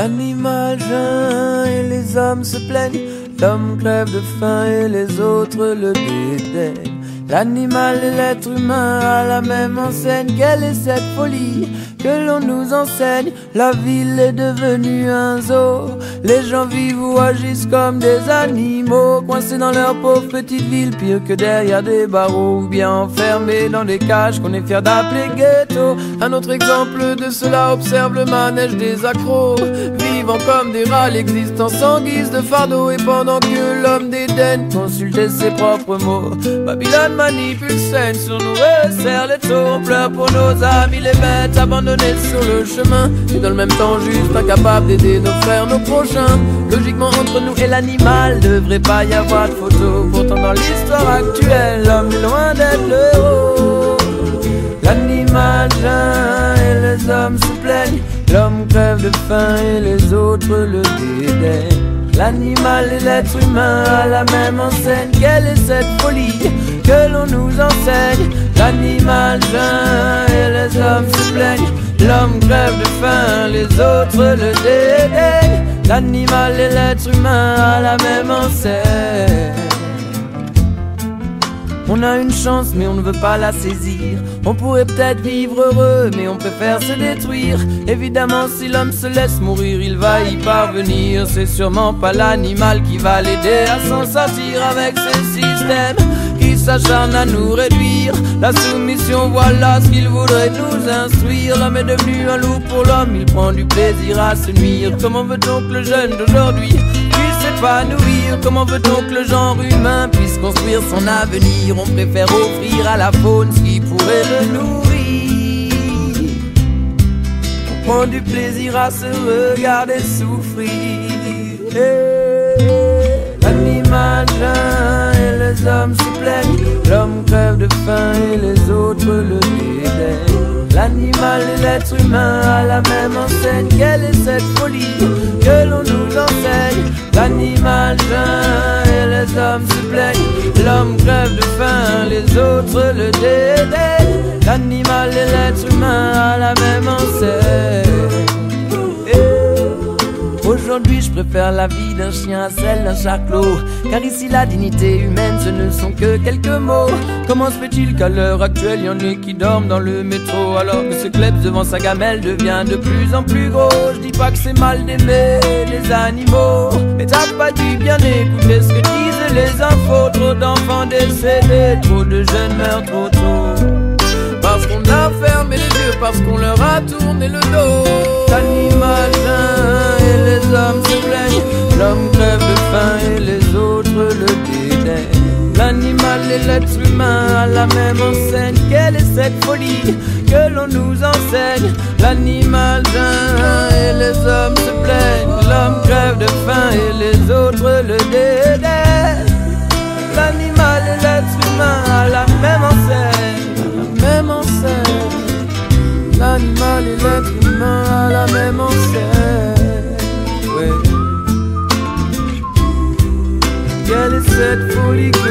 L'animal geint et les hommes se plaignent. L'homme crève de faim et les autres le dédaignent. L'animal et l'être humain à la même enseigne. Quelle est cette folie que l'on nous enseigne? La ville est devenue un zoo. Les gens vivent ou agissent comme des animaux, coincés dans leur pauvre petite ville, pire que derrière des barreaux, ou bien enfermés dans des cages qu'on est fier d'appeler ghetto. Un autre exemple de cela observe le manège des accros, vivant comme des rats, l'existence en guise de fardeau. Et pendant que l'homme d'Éden consultait ses propres mots, Babylone manipule scène sur nous et serre les taux. On pleure pour nos amis les bêtes abandonnées sur le chemin, et dans le même temps juste incapables d'aider nos frères, nos prochains. Logiquement entre nous et l'animal devrait pas y avoir de photo. Pourtant dans l'histoire actuelle, l'homme est loin d'être le héros. L'animal geint et les hommes se plaignent. L'homme crève de faim et les autres le dédaignent. L'animal et l'être humain à la même enseigne. Quelle est cette folie que l'on nous enseigne? L'animal geint et les hommes se plaignent. L'homme crève de faim, les autres le dédaignent. L'animal et l'être humain à la même enseigne. On a une chance mais on ne veut pas la saisir. On pourrait peut-être vivre heureux mais on préfère se détruire. Évidemment si l'homme se laisse mourir il va y parvenir. C'est sûrement pas l'animal qui va l'aider à s'en sortir avec ces systèmes qui s'acharnent à nous réduire. La soumission, voilà ce qu'il voudrait nous instruire. L'homme est devenu un loup pour l'homme, il prend du plaisir à se nuire. Comment veut-on que le jeune d'aujourd'hui puisse s'épanouir? Comment veut-on que le genre humain puisse construire son avenir? On préfère offrir à la faune ce qui pourrait le nourrir. On prend du plaisir à se regarder souffrir. L'animal geint et les hommes se plaignent. L'homme crève de faim et les autres le dédaignent. L'animal et l'être humain à la même enseigne. Quelle est cette folie que l'on nous enseigne? L'animal geint et les hommes se plaignent. L'homme crève de faim, les autres le dédaignent. L'animal et l'être humain à la même enseigne. Aujourd'hui je préfère la vie d'un chien à celle d'un charclos, car ici la dignité humaine ce ne sont que quelques mots. Comment se fait-il qu'à l'heure actuelle y'en ait qui dorment dans le métro, alors que ce klebs devant sa gamelle devient de plus en plus gros? Je dis pas que c'est mal d'aimer les animaux, mais t'as pas dû bien écouter ce que disent les infos. Trop d'enfants décédés, trop de jeunes meurent trop tôt, parce qu'on a fermé les yeux, parce qu'on leur a tourné le dos. L'animal geint et les hommes se plaignent. L'homme crève de faim et les autres le dédaignent. L'animal et l'être humain à la même enseigne. Quelle est cette folie que l'on nous enseigne? L'animal geint et les hommes se plaignent. L'homme crève de faim et les autres le dédaignent. L'animal et l'être humain à la même enseigne. Même enseigne. L'animal et l'être humain à la même enseigne. Oui. Quelle est cette folie que